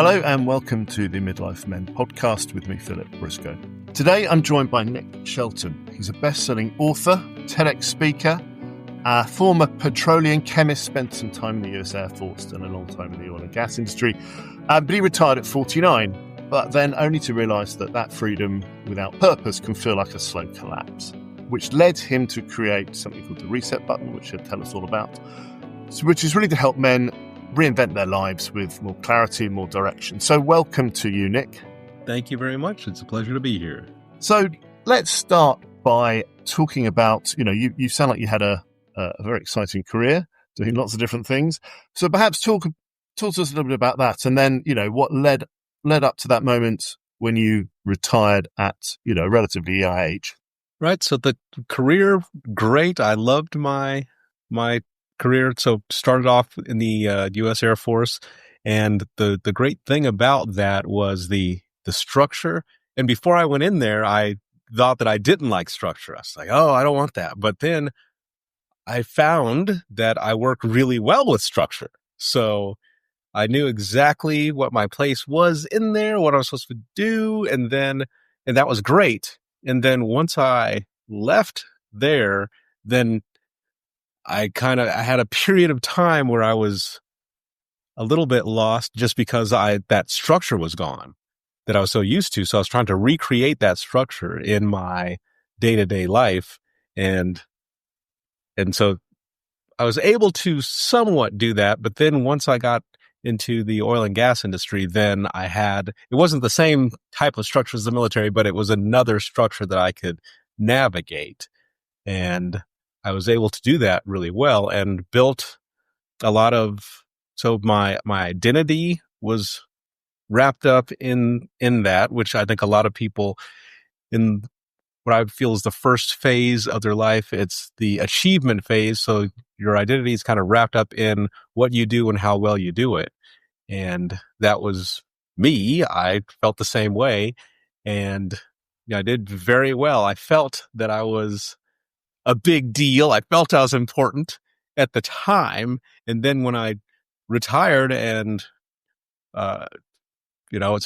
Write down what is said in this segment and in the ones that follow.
Hello and welcome to the Midlife Men podcast with me, Philip Briscoe. Today I'm joined by Nick Shelton. He's a best-selling author, TEDx speaker, a former petroleum chemist, spent some time in the US Air Force and a long time in the oil and gas industry, but he retired at 49, but then only to realise that freedom without purpose can feel like a slow collapse, which led him to create something called the reset button, which he'll tell us all about, which is really to help men reinvent their lives with more clarity and more direction. So welcome to you, Nick. Thank you very much. It's a pleasure to be here. So let's start by talking about, you sound like you had a very exciting career, doing lots of different things. So perhaps talk to us a little bit about that. And then, what led up to that moment when you retired at, a relatively young age. Right. So the career, great. I loved my career. So started off in the US Air Force, and the great thing about that was the structure. And before I went in there, I thought that I didn't like structure. I was like, oh, I don't want that. But then I found that I work really well with structure. So I knew exactly what my place was in there, what I was supposed to do, and that was great. And then once I left there, then I had a period of time where I was a little bit lost just because that structure was gone that I was so used to. So I was trying to recreate that structure in my day-to-day life. And so I was able to somewhat do that. But then once I got into the oil and gas industry, then it wasn't the same type of structure as the military, but it was another structure that I could navigate. And I was able to do that really well and built so my identity was wrapped up in that, which I think a lot of people in what I feel is the first phase of their life, it's the achievement phase. So your identity is kind of wrapped up in what you do and how well you do it. And that was me. I felt the same way. And I did very well. I felt that I was a big deal. I felt I was important at the time. And then when I retired and, so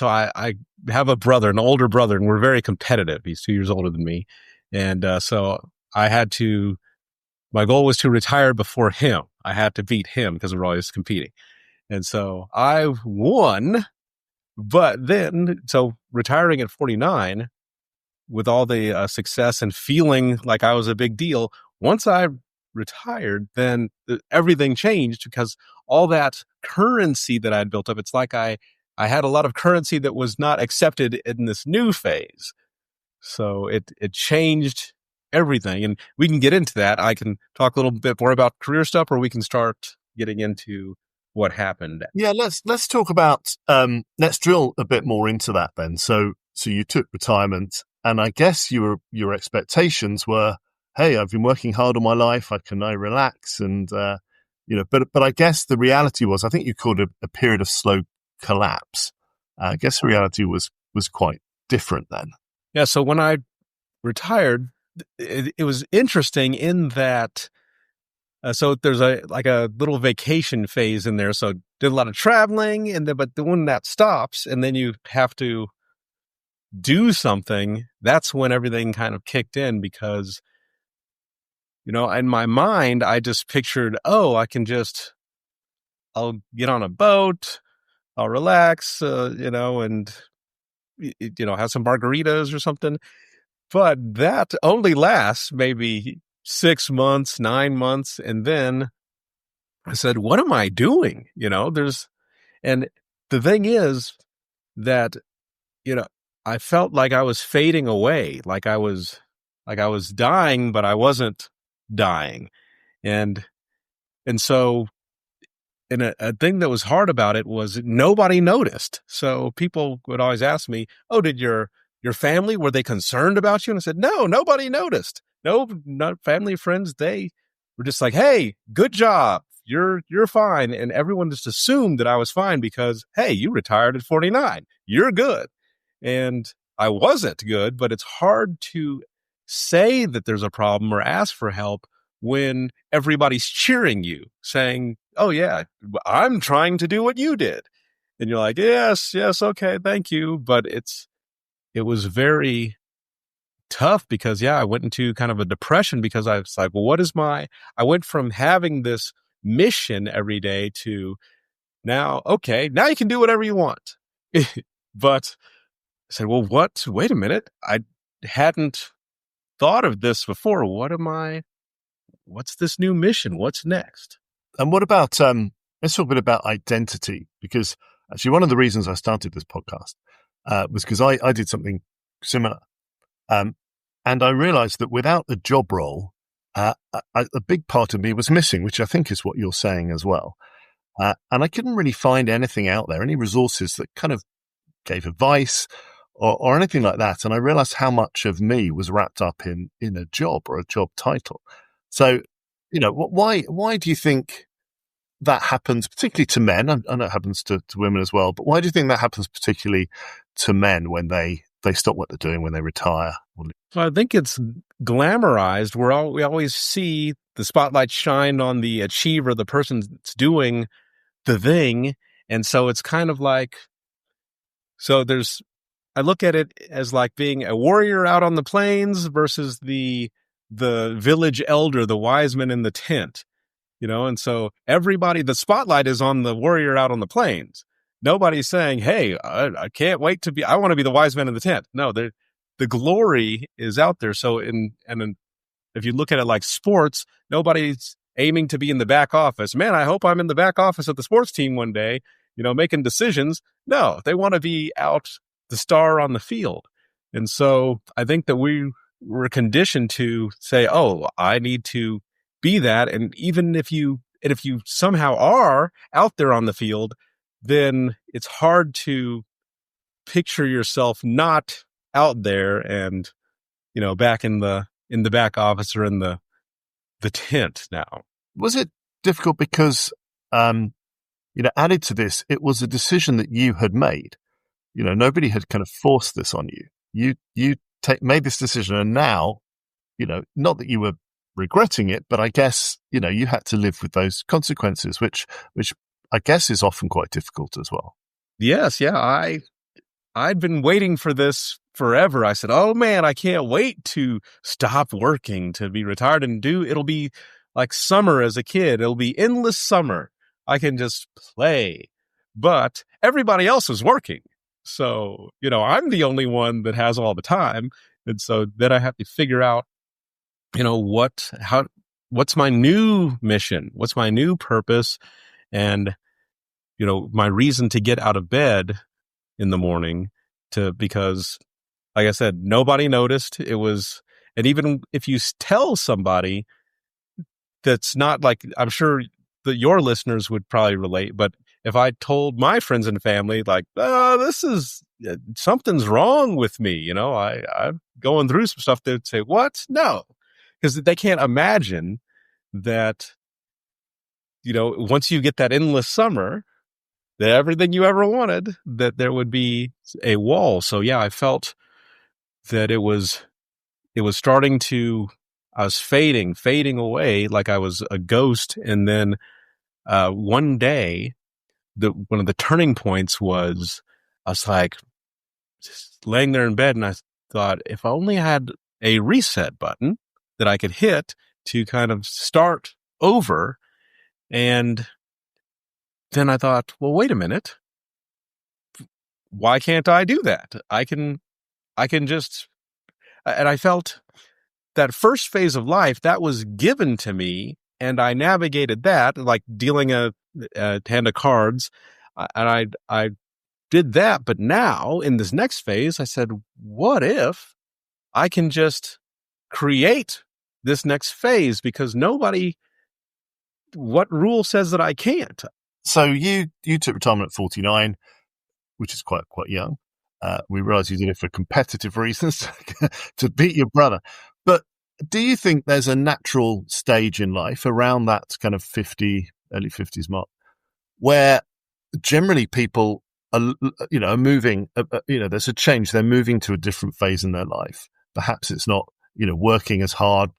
I have a brother, an older brother, and we're very competitive. He's 2 years older than me. And so my goal was to retire before him. I had to beat him because we're always competing. And so I won, but then, so retiring at 49, with all the success and feeling like I was a big deal, once I retired, then everything changed because all that currency that I had built up, it's like I had a lot of currency that was not accepted in this new phase. So it changed everything. And we can get into that. I can talk a little bit more about career stuff, or we can start getting into what happened. Yeah, let's talk about, let's drill a bit more into that then. So you took retirement. And I guess your expectations were, hey, I've been working hard all my life. I can now relax. And, but I guess the reality was, I think you called it a period of slow collapse. I guess the reality was quite different then. Yeah. So when I retired, it was interesting in that, so there's a little vacation phase in there. So did a lot of traveling but when that stops and then you have to do something, that's when everything kind of kicked in because, in my mind, I just pictured, I'll get on a boat, I'll relax, and, have some margaritas or something. But that only lasts maybe 6 months, 9 months. And then I said, what am I doing? And the thing is that, I felt like I was fading away, like I was dying, but I wasn't dying. And so, and a thing that was hard about it was nobody noticed. So people would always ask me, oh, did your family, were they concerned about you? And I said, no, nobody noticed. No, not family, friends. They were just like, hey, good job. You're fine. And everyone just assumed that I was fine because, hey, you retired at 49. You're good. And I wasn't good, but it's hard to say that there's a problem or ask for help when everybody's cheering you, saying, oh yeah, I'm trying to do what you did. and you're like, yes, okay, thank you. But it was very tough because I went into kind of a depression because I was like, well, I went from having this mission every day to now, okay, now you can do whatever you want. But I said, well, wait a minute. I hadn't thought of this before. What's this new mission? What's next? And what about, let's talk a bit about identity, because actually one of the reasons I started this podcast was because I did something similar. And I realized that without the job role, a big part of me was missing, which I think is what you're saying as well. And I couldn't really find anything out there, any resources that kind of gave advice or anything like that. And I realized how much of me was wrapped up in a job or a job title. So, why do you think that happens, particularly to men? I know it happens to women as well, but why do you think that happens particularly to men when they stop what they're doing, when they retire? Well, I think it's glamorized. We always see the spotlight shine on the achiever, the person that's doing the thing. And so it's kind of like, I look at it as like being a warrior out on the plains versus the village elder, the wise man in the tent, and so the spotlight is on the warrior out on the plains. Nobody's saying, hey, I can't wait I want to be the wise man in the tent. No, the glory is out there. So if you look at it like sports, nobody's aiming to be in the back office. Man, I hope I'm in the back office of the sports team one day, making decisions. No, they want to be out, the star on the field. And so I think that we were conditioned to say, oh, I need to be that. And even if you somehow are out there on the field, then it's hard to picture yourself not out there and, back in the back office or in the tent now. Was it difficult because, added to this, it was a decision that you had made? Nobody had kind of forced this on you. You made this decision, and now, not that you were regretting it, but I guess, you had to live with those consequences, which I guess is often quite difficult as well. Yes. Yeah. I'd been waiting for this forever. I said, oh man, I can't wait to stop working, to be retired it'll be like summer as a kid. It'll be endless summer. I can just play, but everybody else is working. So, I'm the only one that has all the time. And so then I have to figure out, what's my new mission? What's my new purpose? And, my reason to get out of bed in the morning because like I said, nobody noticed. And even if you tell somebody that's not like, I'm sure that your listeners would probably relate, but if I told my friends and family, like, something's wrong with me, I'm going through some stuff, they'd say, what? No, because they can't imagine that, once you get that endless summer, that everything you ever wanted, that there would be a wall. So yeah, I felt that it was starting to, I was fading away like I was a ghost. And then one day, one of the turning points was, I was like just laying there in bed, and I thought, if I only had a reset button that I could hit to kind of start over. And then I thought, well, wait a minute. Why can't I do that? I can just, and I felt that first phase of life that was given to me, and I navigated that like dealing a hand of cards, and I did that. But now in this next phase, I said, what if I can just create this next phase? Because what rule says that I can't? So you took retirement at 49, which is quite young. We realize you did it for competitive reasons to beat your brother. But do you think there's a natural stage in life around that kind of early 50s mark where generally people are moving, there's a change. They're moving to a different phase in their life. Perhaps it's not, working as hard,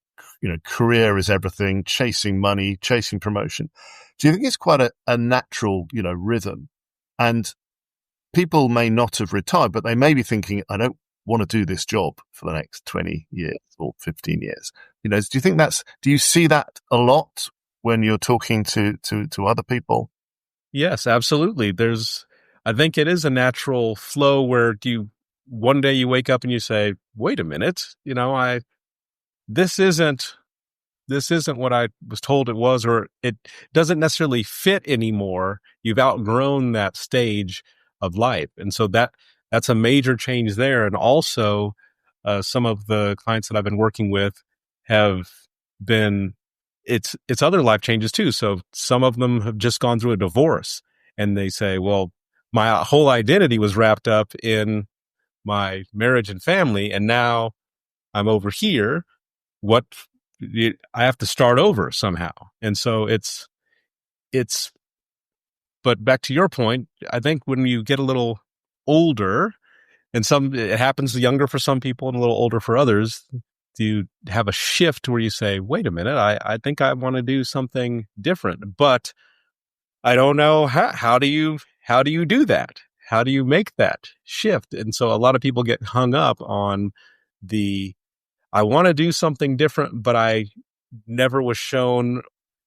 career is everything, chasing money, chasing promotion. Do you think it's quite a natural, rhythm? And people may not have retired, but they may be thinking, I don't want to do this job for the next 20 years or 15 years. Do you think do you see that a lot when you're talking to other people? Yes, absolutely. I think it is a natural flow where one day you wake up and you say, wait a minute, this isn't this isn't what I was told it was, or it doesn't necessarily fit anymore. You've outgrown that stage of life. And so that's a major change there. And also, some of the clients that I've been working with have been, it's other life changes too. So some of them have just gone through a divorce and they say, well, my whole identity was wrapped up in my marriage and family. And now I'm over here. I have to start over somehow. And so but back to your point, I think when you get a little older, and it happens younger for some people and a little older for others, you have a shift where you say, wait a minute, I think I want to do something different, but I don't know how do you do that? How do you make that shift? And so a lot of people get hung up on I want to do something different, but I never was shown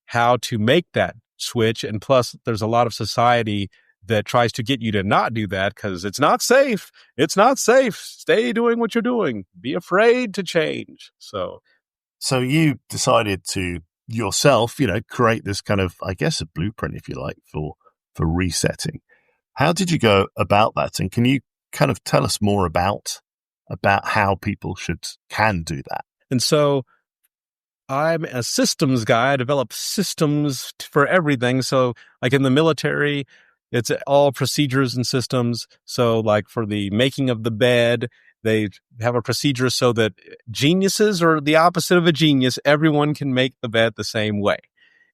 how to make that switch. And plus, there's a lot of society that tries to get you to not do that because it's not safe. It's not safe. Stay doing what you're doing. Be afraid to change. So you decided to yourself, create this kind of, I guess, a blueprint, if you like, for resetting. How did you go about that? And can you kind of tell us more about how people can do that? And so I'm a systems guy. I develop systems for everything. So like in the military, it's all procedures and systems. So like for the making of the bed, they have a procedure so that geniuses are the opposite of a genius. Everyone can make the bed the same way.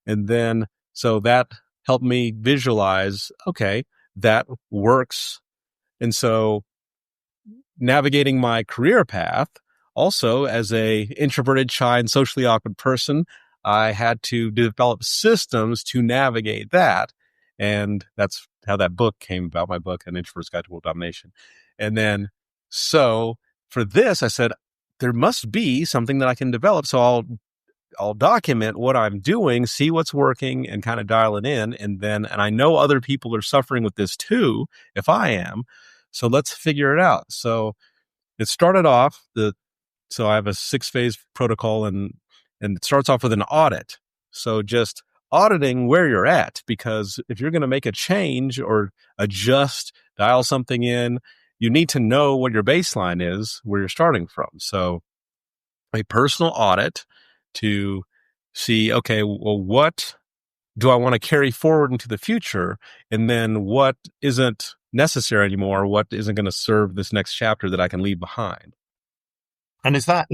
And then, so that helped me visualize, okay, that works. And so navigating my career path, also as a introverted, shy, and socially awkward person, I had to develop systems to navigate that. And that's how that book came about, my book, An Introvert's Guide to World Domination. And then, so for this, I said, there must be something that I can develop. So I'll document what I'm doing, see what's working, and kind of dial it in. And I know other people are suffering with this too, if I am. So let's figure it out. So it started off so I have a 6-phase protocol and it starts off with an audit. So just auditing where you're at, because if you're going to make a change or adjust, dial something in, you need to know what your baseline is, where you're starting from. So a personal audit to see, okay, well, what do I want to carry forward into the future? And then what isn't necessary anymore? What isn't going to serve this next chapter that I can leave behind? And is that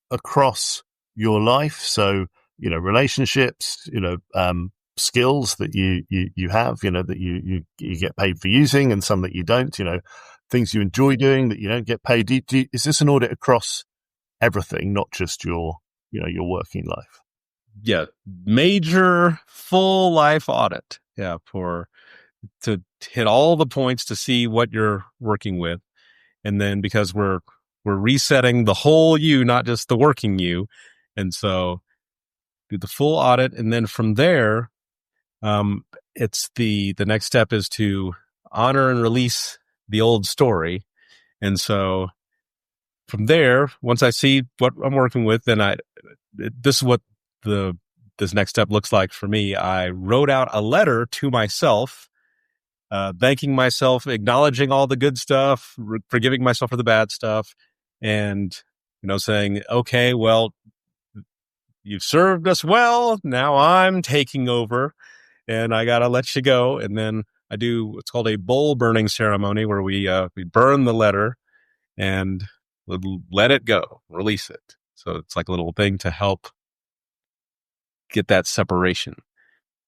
across your life? So, relationships, skills that you have, that you get paid for using, and some that you don't, things you enjoy doing that you don't get paid. Is this an audit across everything, not just your working life? Yeah. Major full life audit. Yeah. To hit all the points to see what you're working with. And then because we're resetting the whole you, not just the working you. And so do the full audit. And then from there, it's the next step is to honor and release the old story. And so from there, once I see what I'm working with, then this is what this next step looks like for me. I wrote out a letter to myself, thanking myself, acknowledging all the good stuff, forgiving myself for the bad stuff, and, saying, okay, well, you've served us well. Now I'm taking over and I got to let you go. And then I do what's called a bowl burning ceremony where we burn the letter and let it go, release it. So it's like a little thing to help get that separation.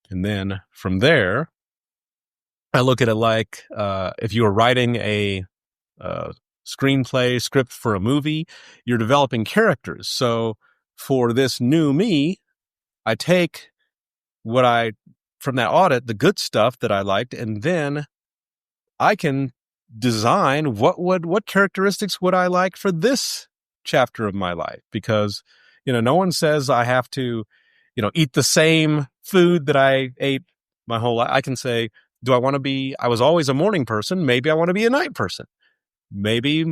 And then from there, I look at it like if you were writing a screenplay script for a movie, you're developing characters. So for this new me, I take from that audit, the good stuff that I liked, and then I can design what characteristics would I like for this chapter of my life, because no one says I have to eat the same food that I ate my whole life. I can say, do I want to be, I was always a morning person, maybe I want to be a night person. Maybe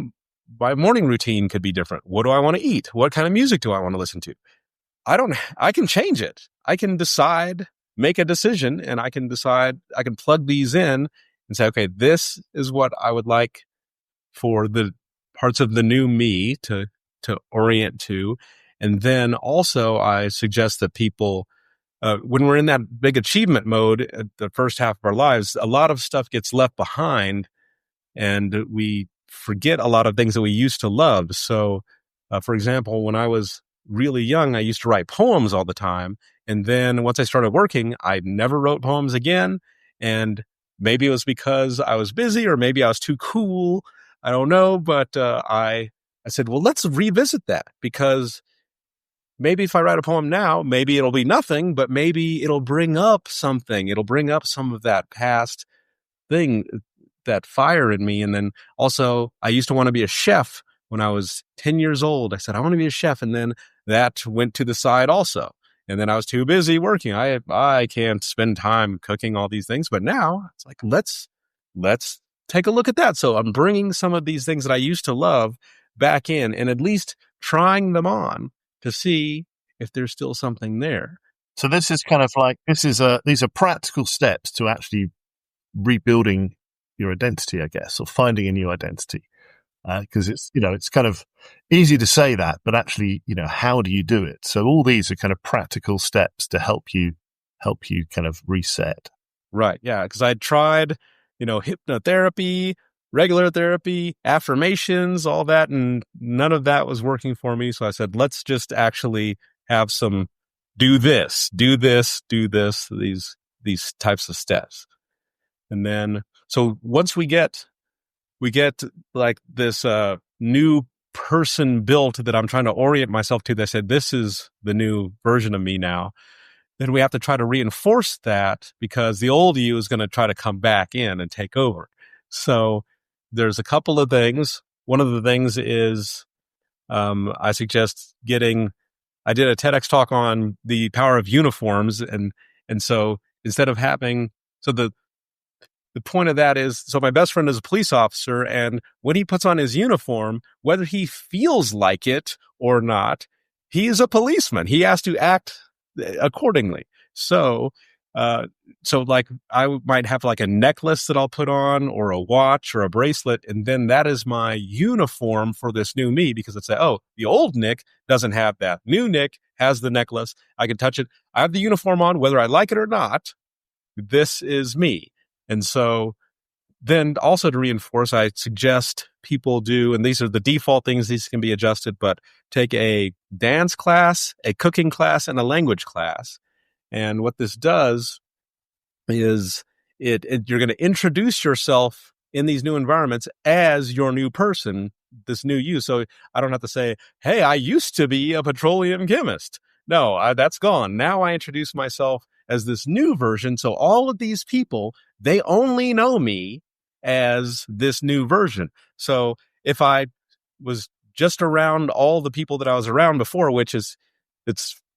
my morning routine could be different. What do I want to eat? What kind of music do I want to listen to? I can change it. I can decide, make a decision, and I can decide, I can plug these in and say, okay, this is what I would like for the parts of the new me to orient to. And then also I suggest that people, when we're in that big achievement mode at the first half of our lives, a lot of stuff gets left behind and we forget a lot of things that we used to love. So, for example, when I was really young, I used to write poems all the time. And then once I started working, I never wrote poems again. And maybe it was because I was busy, or maybe I was too cool. I don't know. But I said, well, let's revisit that, because maybe if I write a poem now, maybe it'll be nothing, but maybe it'll bring up something. It'll bring up some of that past thing, that fire in me. And then also, I used to want to be a chef when I was 10 years old. I said, I want to be a chef. And then that went to the side also. And then I was too busy working. I can't spend time cooking all these things. But now it's like, let's take a look at that. So I'm bringing some of these things that I used to love back in, and at least trying them on to see if there's still something there. So this is kind of like, these are practical steps to actually rebuilding your identity, I guess, or finding a new identity. Because it's kind of easy to say that, but actually, how do you do it? So all these are kind of practical steps to help you kind of reset. Right. Yeah. Because I tried, hypnotherapy, regular therapy, affirmations, all that, and none of that was working for me. So I said, let's just actually have some do this, these types of steps. And then, so once we get like this new person built that I'm trying to orient myself to, they said, this is the new version of me now. Then we have to try to reinforce that, because the old you is going to try to come back in and take over. So there's a couple of things. One of the things is I suggest I did a TEDx talk on the power of uniforms. And so instead of having, so the point of that is, so my best friend is a police officer, and when he puts on his uniform, whether he feels like it or not, he is a policeman. He has to act accordingly. So like I might have like a necklace that I'll put on, or a watch or a bracelet, and then that is my uniform for this new me, because it's the old Nick doesn't have that. New Nick has the necklace. I can touch it. I have the uniform on, whether I like it or not. This is me. And so then also to reinforce, I suggest people do, and these are the default things, these can be adjusted, but take a dance class, a cooking class, and a language class. And what this does is you're going to introduce yourself in these new environments as your new person, this new you. So I don't have to say, hey, I used to be a petroleum chemist. No, that's gone. Now I introduce myself as this new version. So all of these people, they only know me as this new version. So if I was just around all the people that I was around before, which is,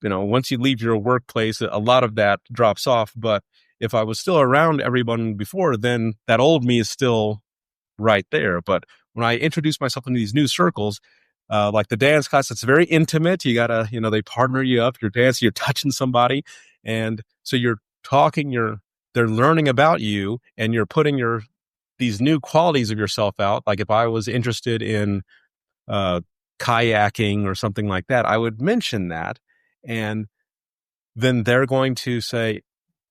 once you leave your workplace, a lot of that drops off. But if I was still around everyone before, then that old me is still right there. But when I introduce myself into these new circles, like the dance class, it's very intimate. You gotta, they partner you up, you're dancing, you're touching somebody. And so you're talking, they're learning about you, and you're putting these new qualities of yourself out. Like if I was interested in kayaking or something like that, I would mention that. And then they're going to say,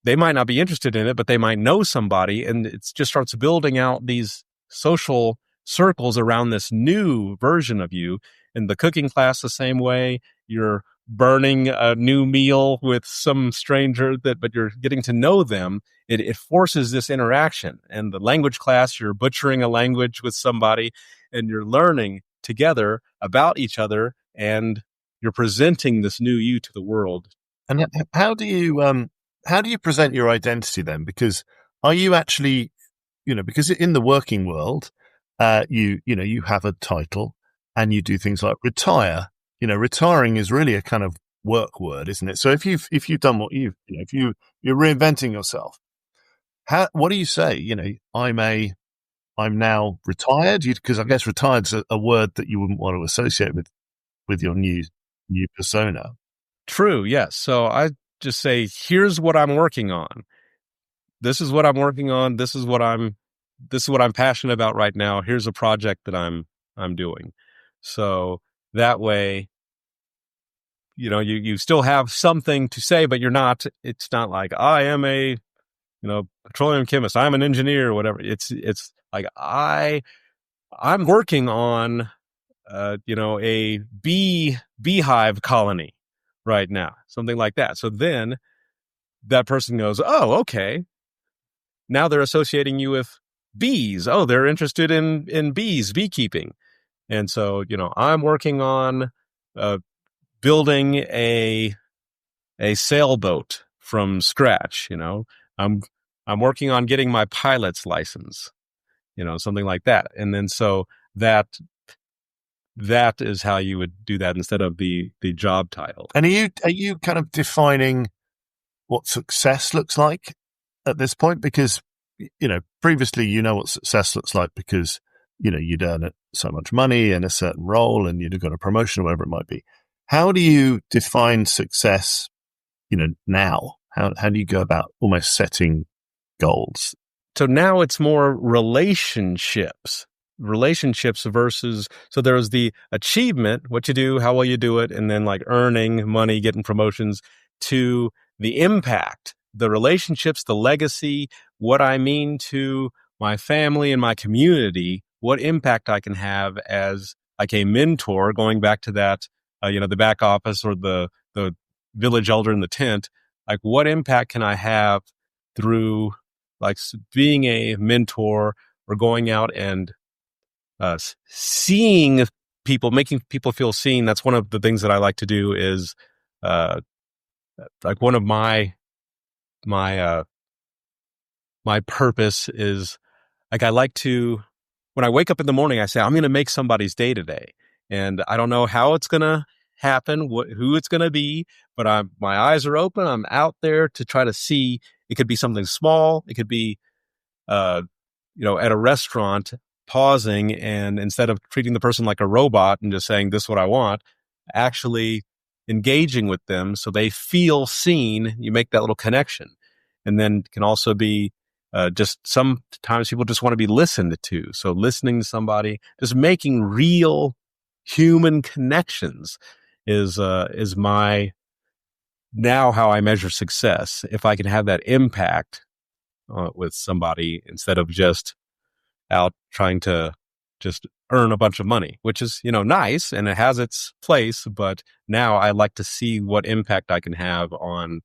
they might not be interested in it, but they might know somebody. And it just starts building out these social circles around this new version of you. In the cooking class, the same way, you're burning a new meal with some stranger but you're getting to know them. It forces this interaction. And the language class, you're butchering a language with somebody, and you're learning together about each other, and you're presenting this new you to the world. And how do you present your identity then? Because are you actually because in the working world, you have a title and you do things like retire. Retiring is really a kind of work word, isn't it? So if you've done what if you're reinventing yourself, what do you say? I'm now retired, because I guess retired's a word that you wouldn't want to associate with your new persona. True. Yes. So I just say, here's what I'm working on. This is what I'm working on. This is what I'm passionate about right now. Here's a project that I'm doing. So that way, you still have something to say, but it's not like I am a, petroleum chemist. I'm an engineer or whatever. It's like I'm working on, a beehive colony right now, something like that. So then that person goes, oh, okay. Now they're associating you with bees. Oh, they're interested in beekeeping. And so, I'm working on building a sailboat from scratch. I'm I'm working on getting my pilot's license. Something like that. And then so that is how you would do that instead of the job title. And are you kind of defining what success looks like at this point? Because previously what success looks like because you'd earn so much money in a certain role and you'd have got a promotion or whatever it might be. How do you define success now? How do you go about almost setting goals? So now it's more relationships versus, so there's the achievement, what you do, how well you do it, and then like earning money, getting promotions, to the impact, the relationships, the legacy, what I mean to my family and my community, what impact I can have as like a mentor, going back to that, the back office or the village elder in the tent, like what impact can I have through like being a mentor or going out and seeing people, making people feel seen. That's one of the things that I like to do is uh, like one of my my purpose is like I like to, when I wake up in the morning, I say, I'm going to make somebody's day today. And I don't know how it's going to happen, who it's going to be, but my eyes are open. I'm out there to try to see. It could be something small. It could be, uh, at a restaurant, pausing and instead of treating the person like a robot and just saying, this is what I want, actually engaging with them so they feel seen. You make that little connection. And then it can also be just sometimes people just want to be listened to. So listening to somebody, just making real human connections is my, now how I measure success. If I can have that impact with somebody instead of just out trying to just earn a bunch of money, which is, nice and it has its place. But now I like to see what impact I can have and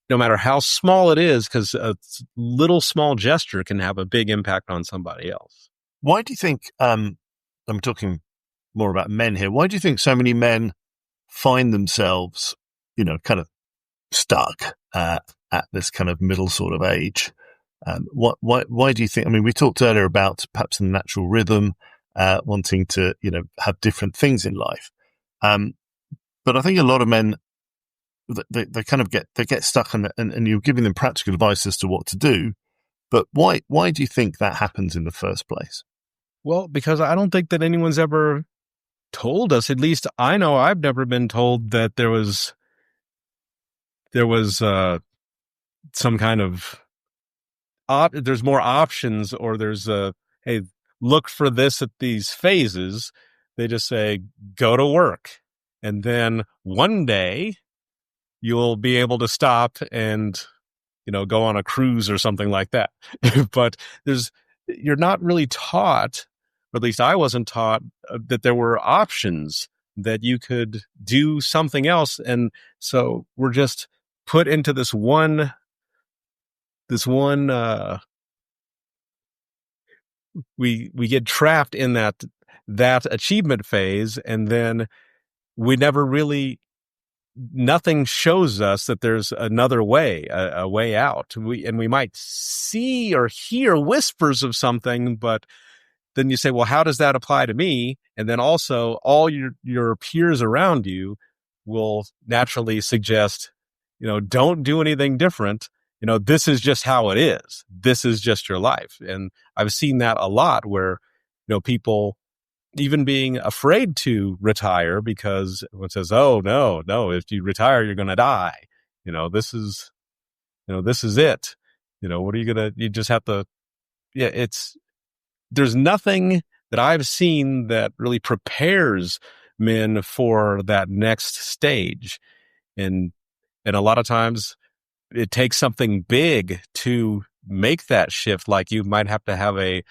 no matter how small it is, because a little small gesture can have a big impact on somebody else. Why do you think, I'm talking more about men here, why do you think so many men find themselves, kind of stuck at this kind of middle sort of age? Why do you think? I mean, we talked earlier about perhaps the natural rhythm, wanting to have different things in life, but I think a lot of men they kind of get stuck, and you're giving them practical advice as to what to do. But why do you think that happens in the first place? Well, because I don't think that anyone's ever told us. At least I know I've never been told that there was some kind of there's more options, or there's hey, look for this at these phases. They just say, go to work. And then one day you'll be able to stop and, go on a cruise or something like that. But you're not really taught, or at least I wasn't taught, that there were options, that you could do something else. And so we're just put into this one, we get trapped in that achievement phase, and then we never really nothing shows us that there's another way, a way out. We might see or hear whispers of something, but then you say, well, how does that apply to me? And then also all your peers around you will naturally suggest, don't do anything different. This is just how it is. This is just your life. And I've seen that a lot where, people even being afraid to retire because everyone says, oh, no, if you retire, you're going to die. This is it. What are you going to, you just have to, there's nothing that I've seen that really prepares men for that next stage. And a lot of times it takes something big to make that shift. Like you might have to have a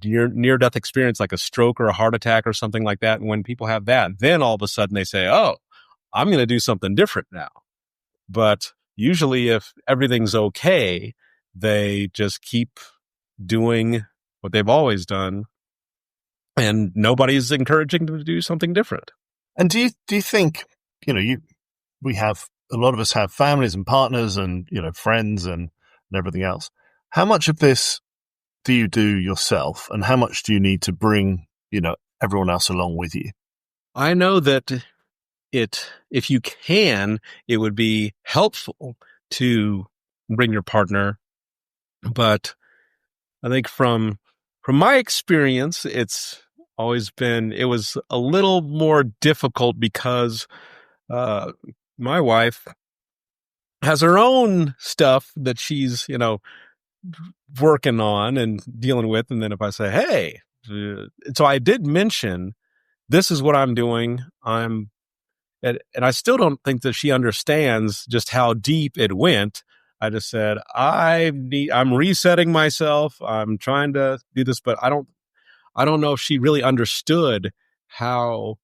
near death experience, like a stroke or a heart attack or something like that. And when people have that, then all of a sudden they say, oh, I'm going to do something different now. But usually if everything's okay, they just keep doing what they've always done, and nobody's encouraging them to do something different. And do you think, we have, a lot of us have families and partners and, friends and everything else. How much of this do you do yourself, and how much do you need to bring, everyone else along with you? I know that if you can, it would be helpful to bring your partner, but I think from my experience, it's always been, it was a little more difficult because my wife has her own stuff that she's, working on and dealing with. And then if I say, hey, so I did mention, this is what I'm doing. And I still don't think that she understands just how deep it went. I just said, I'm resetting myself. I'm trying to do this, but I don't know if she really understood how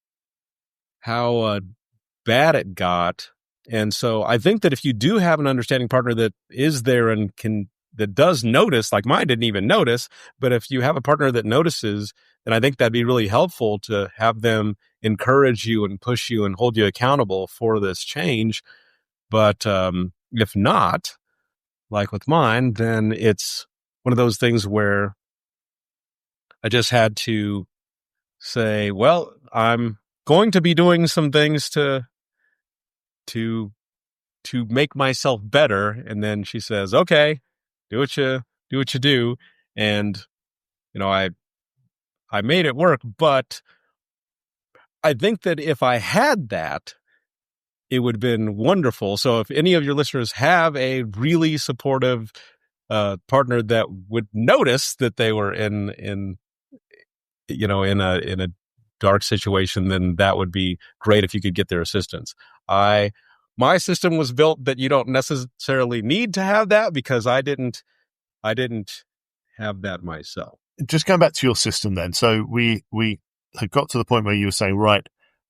bad it got. And so I think that if you do have an understanding partner that is there and that does notice, like mine didn't even notice, but if you have a partner that notices, then I think that'd be really helpful to have them encourage you and push you and hold you accountable for this change. But if not, like with mine, then it's one of those things where I just had to say, well, I'm going to be doing some things to make myself better. And then she says, okay, do what you do. And, I made it work, but I think that if I had that, it would have been wonderful. So if any of your listeners have a really supportive partner that would notice that they were in a dark situation, then that would be great if you could get their assistance. My system was built that you don't necessarily need to have that because I didn't have that myself. Just going back to your system then. So we had got to the point where you were saying, right,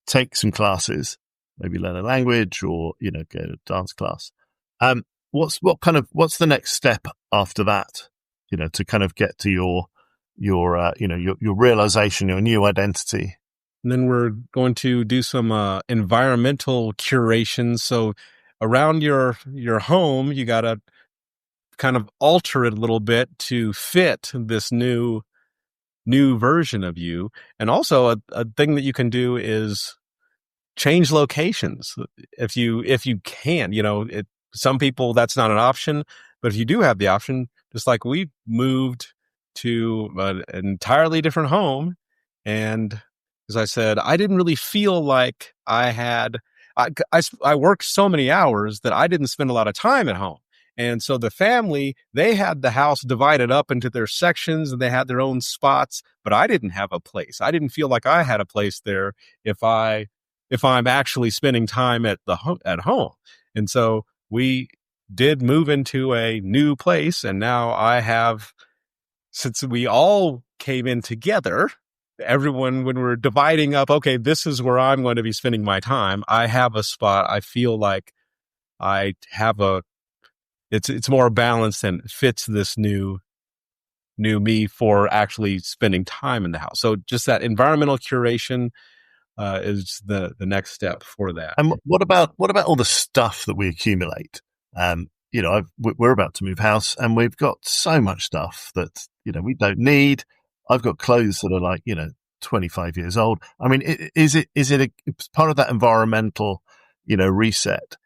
take some classes, maybe learn a language or, go to dance class. What's the next step after that, to kind of get to your realization, your new identity? And then we're going to do some environmental curation. So around your home, you got to kind of alter it a little bit to fit this new version of you. And also a thing that you can do is change locations if you can. Some people that's not an option, but if you do have the option, just like we moved to an entirely different home, and as I said, I didn't really feel like I worked so many hours that I didn't spend a lot of time at home. And so the family, they had the house divided up into their sections and they had their own spots, but I didn't have a place. I didn't feel like I had a place there if I'm actually spending time at home. And so we did move into a new place, and now since we all came in together, everyone, when we're dividing up, okay, this is where I'm going to be spending my time, I have a spot. I feel like I have it's more balanced and fits this new me for actually spending time in the house. So just that environmental curation. is the next step for that. And what about all the stuff that we accumulate? We're about to move house, and we've got so much stuff that we don't need. I've got clothes that are like 25 years old. I mean, is it part of that environmental reset?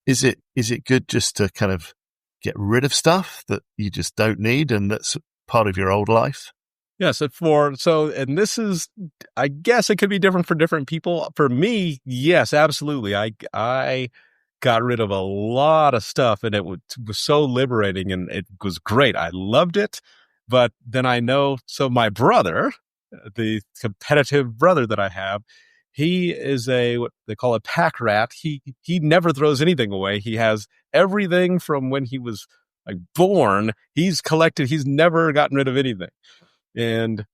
Is it good just to kind of get rid of stuff that you just don't need and that's part of your old life? Yes, and this is, I guess it could be different for different people. For me, yes, absolutely. I got rid of a lot of stuff, and it was so liberating, and it was great. I loved it. But then so my brother, the competitive brother that I have, he is what they call a pack rat. He never throws anything away. He has everything from when he was like born. He's collected. He's never gotten rid of anything. And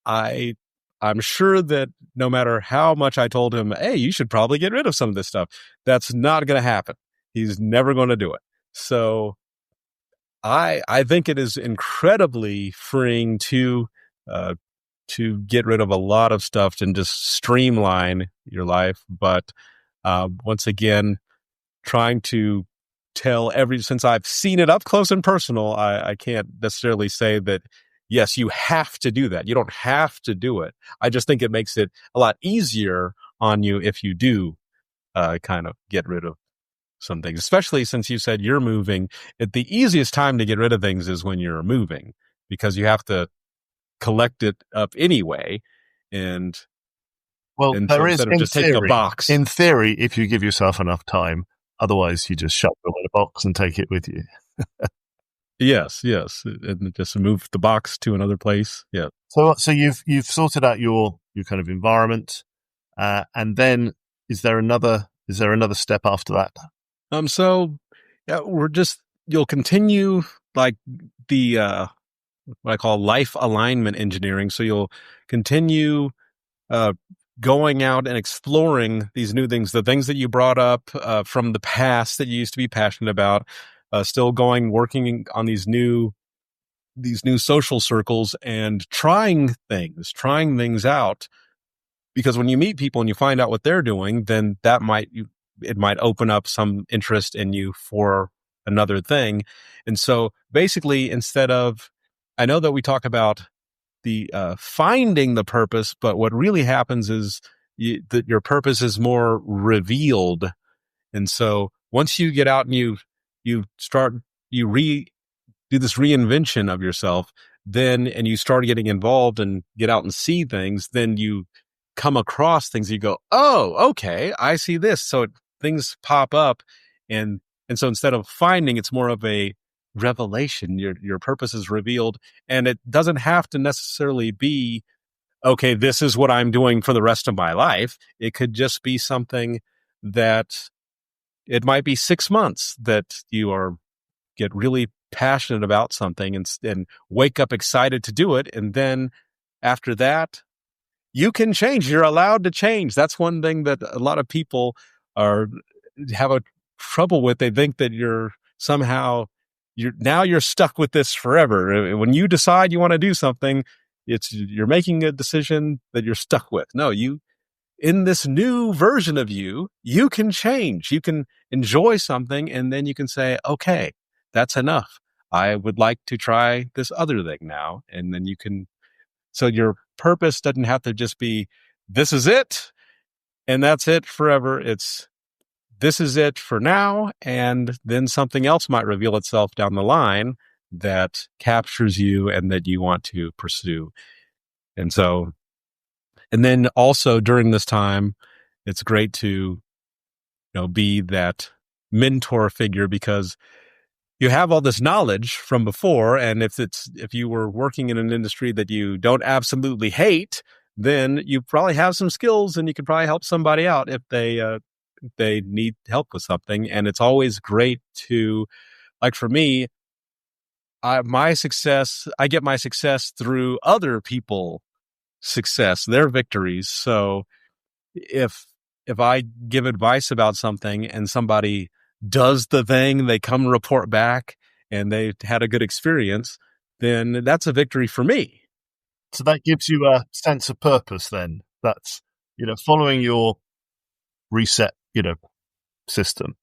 I'm sure that no matter how much I told him, hey, you should probably get rid of some of this stuff, that's not going to happen. He's never going to do it. So I think it is incredibly freeing to get rid of a lot of stuff and just streamline your life. But once again, trying to since I've seen it up close and personal, I can't necessarily say that, yes, you have to do that. You don't have to do it. I just think it makes it a lot easier on you if you do kind of get rid of some things, especially since you said you're moving. The easiest time to get rid of things is when you're moving, because you have to collect it up anyway. And there so is, instead of just taking a box. In theory, if you give yourself enough time, otherwise you just shove it in a box and take it with you. Yes, and just move the box to another place. Yeah. So you've sorted out your kind of environment, and then is there another step after that? So yeah, you'll continue like the what I call life alignment engineering. So you'll continue going out and exploring these new things, the things that you brought up from the past that you used to be passionate about. Still working on these new social circles and trying things out, because when you meet people and you find out what they're doing, then it might open up some interest in you for another thing. And so basically, I know that we talk about the finding the purpose, but what really happens is that your purpose is more revealed. And so once you get out and you do this reinvention of yourself, and you start getting involved and get out and see things, then you come across things, you go, oh, okay, I see this. So things pop up, and so instead of finding, it's more of a revelation. Your purpose is revealed, and it doesn't have to necessarily be, okay, this is what I'm doing for the rest of my life. It could just be something that it might be 6 months that you get really passionate about something and wake up excited to do it. And then after that, you can change. You're allowed to change. That's one thing that a lot of people have a trouble with. They think that you're stuck with this forever. When you decide you want to do something, you're making a decision that you're stuck with. No, in this new version of you can change. You can enjoy something, and then you can say, okay, that's enough. I would like to try this other thing now. And then so your purpose doesn't have to just be, this is it, and that's it forever. This is it for now, and then something else might reveal itself down the line that captures you and that you want to pursue. And then also during this time, it's great to be that mentor figure, because you have all this knowledge from before. And if you were working in an industry that you don't absolutely hate, then you probably have some skills, and you could probably help somebody out if they need help with something. And it's always great to, like for me, I get my success through other people success, their victories. So if I give advice about something and somebody does the thing, they come report back and they had a good experience, then that's a victory for me. So that gives you a sense of purpose then. following your reset, system.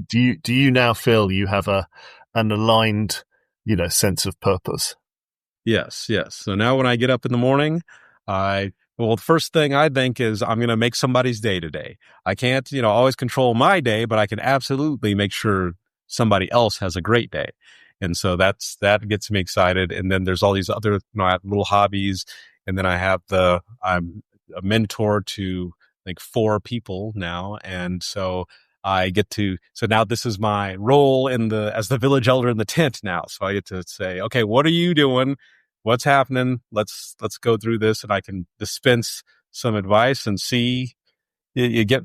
Do you now feel you have an aligned, sense of purpose? Yes. So now when I get up in the morning, the first thing I think is I'm going to make somebody's day today. I can't, always control my day, but I can absolutely make sure somebody else has a great day. And so that gets me excited. And then there's all these other, I have little hobbies. And then I'm a mentor to like 4 people now. And so so now this is my role as the village elder in the tent now. So I get to say, okay, what are you doing? What's happening? Let's go through this, and I can dispense some advice and see you get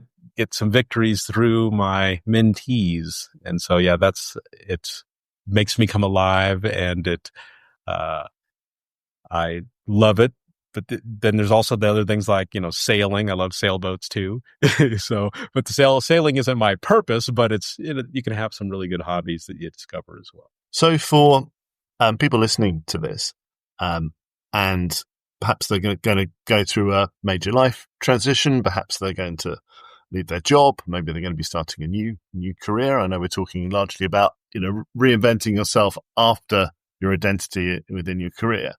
some victories through my mentees. And so, yeah, it makes me come alive, and I love it. But then there's also the other things like, sailing. I love sailboats too. But the sailing isn't my purpose, but you can have some really good hobbies that you discover as well. So for people listening to this, and perhaps they're going to go through a major life transition, perhaps they're going to leave their job, maybe they're going to be starting a new career. I know we're talking largely about, reinventing yourself after your identity within your career.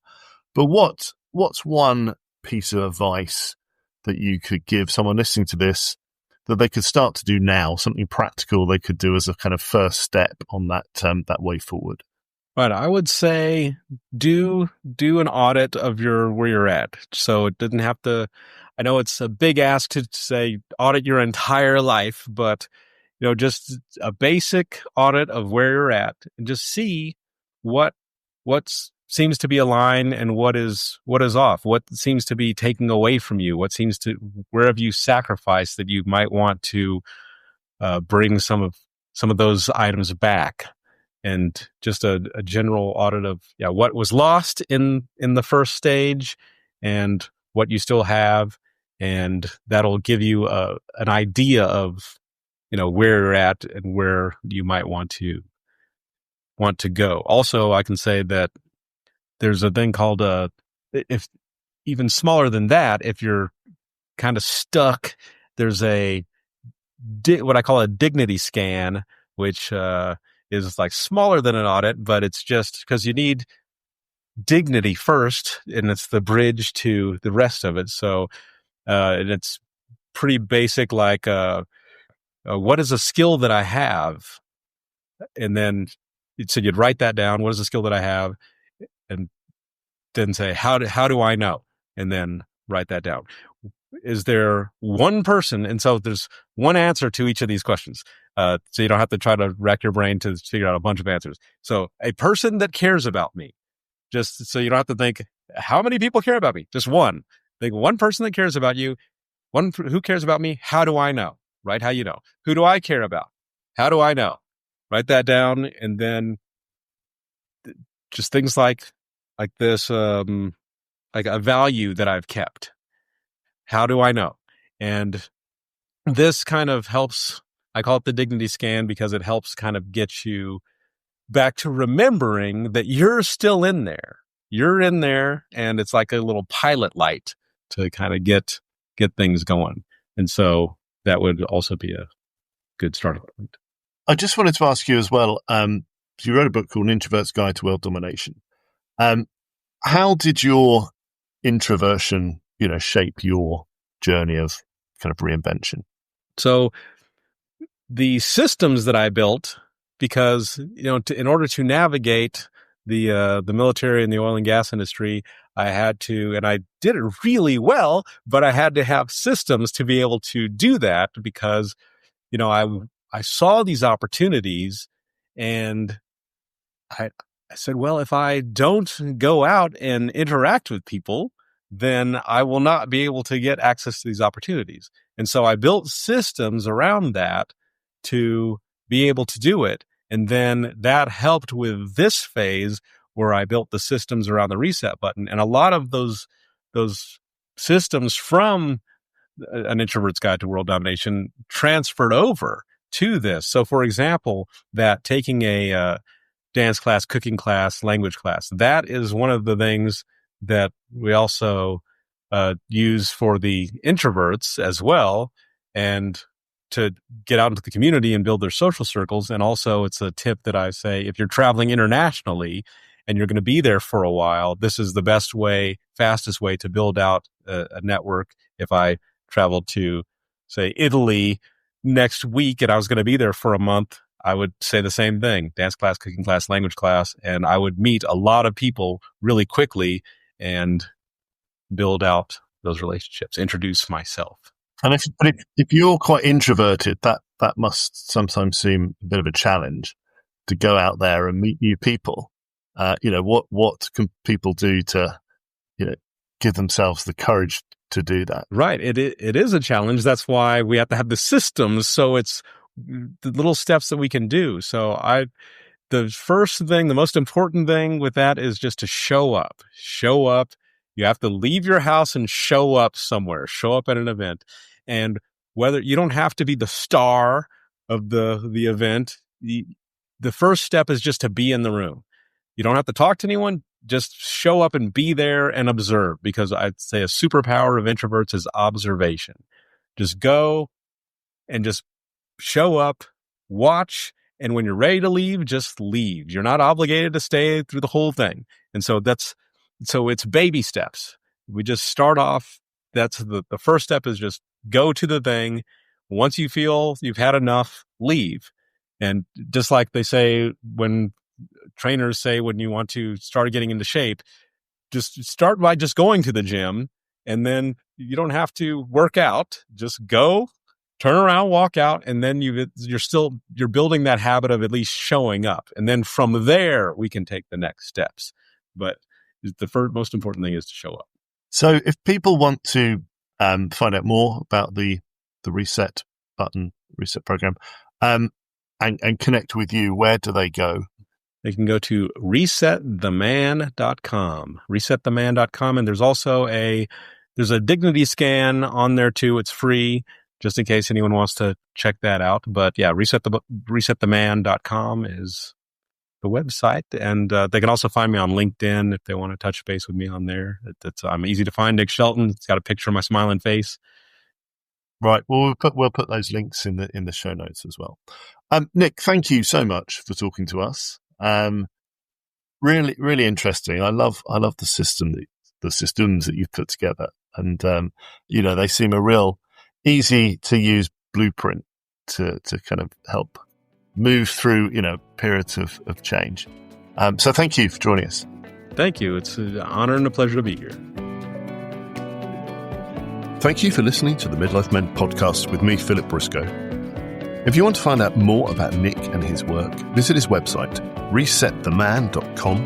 But what's one piece of advice that you could give someone listening to this that they could start to do now, something practical they could do as a kind of first step on that way forward? Right. I would say do an audit of where you're at. So it doesn't have to, I know it's a big ask to say audit your entire life, but just a basic audit of where you're at and just see what seems to be aligned and what is off, what seems to be taking away from you, where have you sacrificed that you might want to bring some of those items back. And just a general audit of what was lost in the first stage and what you still have, and that'll give you an idea of where you're at and where you might want to go. Also, I can say that there's a thing called if even smaller than that, if you're kind of stuck, there's what I call a dignity scan, which is like smaller than an audit, but it's just because you need dignity first, and it's the bridge to the rest of it. So, and it's pretty basic, like what is a skill that I have? And then so you'd write that down. What is a skill that I have? And then say, how do I know? And then write that down. Is there one person? And so there's one answer to each of these questions. So you don't have to try to rack your brain to figure out a bunch of answers. So a person that cares about me, just so you don't have to think, how many people care about me? Just one. Think one person that cares about you, one who cares about me. How do I know? Right? How you know? Who do I care about? How do I know? Write that down. And then just things like this, like a value that I've kept. How do I know? And this kind of helps. I call it the dignity scan because it helps kind of get you back to remembering that you're still in there. You're in there, and it's like a little pilot light to kind of get things going. And so that would also be a good starting point. I just wanted to ask you as well, you wrote a book called An Introvert's Guide to World Domination. How did your introversion, shape your journey of kind of reinvention? So the systems that I built, because, in order to navigate the military and the oil and gas industry, I had to, and I did it really well, but I had to have systems to be able to do that because, I saw these opportunities, and I said, well, if I don't go out and interact with people, then I will not be able to get access to these opportunities. And so I built systems around that to be able to do it. And then that helped with this phase where I built the systems around the reset button. And a lot of those systems from An Introvert's Guide to World Domination transferred over to this. So, for example, that taking a dance class, cooking class, language class, that is one of the things that we also use for the introverts as well, and to get out into the community and build their social circles. And also it's a tip that I say, if you're traveling internationally and you're going to be there for a while, this is the best way, fastest way to build out a network. If I traveled to, say, Italy next week and I was going to be there for a month, I would say the same thing: dance class, cooking class, language class, and I would meet a lot of people really quickly and build out those relationships, introduce myself. And if you're quite introverted, that must sometimes seem a bit of a challenge to go out there and meet new people. What can people do to, give themselves the courage to do that? Right. It is a challenge. That's why we have to have the systems. So it's the little steps that we can do. So the first thing, the most important thing with that is just to show up. Show up. You have to leave your house and show up somewhere. Show up at an event. And whether you don't have to be the star of the event, the first step is just to be in the room. You don't have to talk to anyone. Just show up and be there and observe, because I'd say a superpower of introverts is observation. Just go and just show up, watch, and when you're ready to leave, just leave. You're not obligated to stay through the whole thing. And so it's baby steps. We just start off. That's the first step is just go to the thing. Once you feel you've had enough, leave. And just like they say, when trainers say, when you want to start getting into shape, just start by just going to the gym, and then you don't have to work out. Just go, turn around, walk out, and then you're building that habit of at least showing up. And then from there, we can take the next steps. But the most important thing is to show up. So if people want to find out more about the reset program, and connect with you, where do they go? They can go to resettheman.com, resettheman.com. And there's also there's a dignity scan on there too. It's free, just in case anyone wants to check that out. But yeah, resettheman.com is the website. And they can also find me on LinkedIn if they want to touch base with me on there. I'm easy to find, Nick Shelton. It's got a picture of my smiling face. Right. Well, we'll put those links in the show notes as well. Nick, thank you so much for talking to us. Really, really interesting. I love the systems that you've put together, and they seem a real easy to use blueprint to kind of help move through periods of change. So thank you for joining us. Thank you. It's an honor and a pleasure to be here. Thank you for listening to the Midlife Men podcast with me, Philip Briscoe. If you want to find out more about Nick and his work, visit his website, resettheman.com,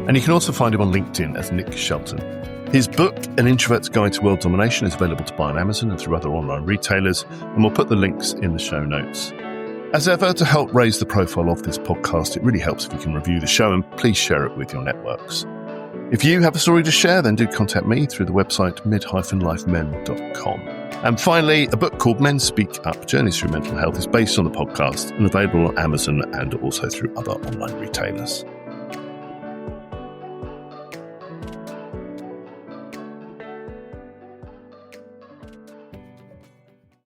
and you can also find him on LinkedIn as Nick Shelton. His book, An Introvert's Guide to World Domination, is available to buy on Amazon and through other online retailers, and we'll put the links in the show notes. As ever, to help raise the profile of this podcast, it really helps if you can review the show, and please share it with your networks. If you have a story to share, then do contact me through the website mid-lifemen.com. And finally, a book called Men Speak Up, Journeys Through Mental Health is based on the podcast and available on Amazon and also through other online retailers.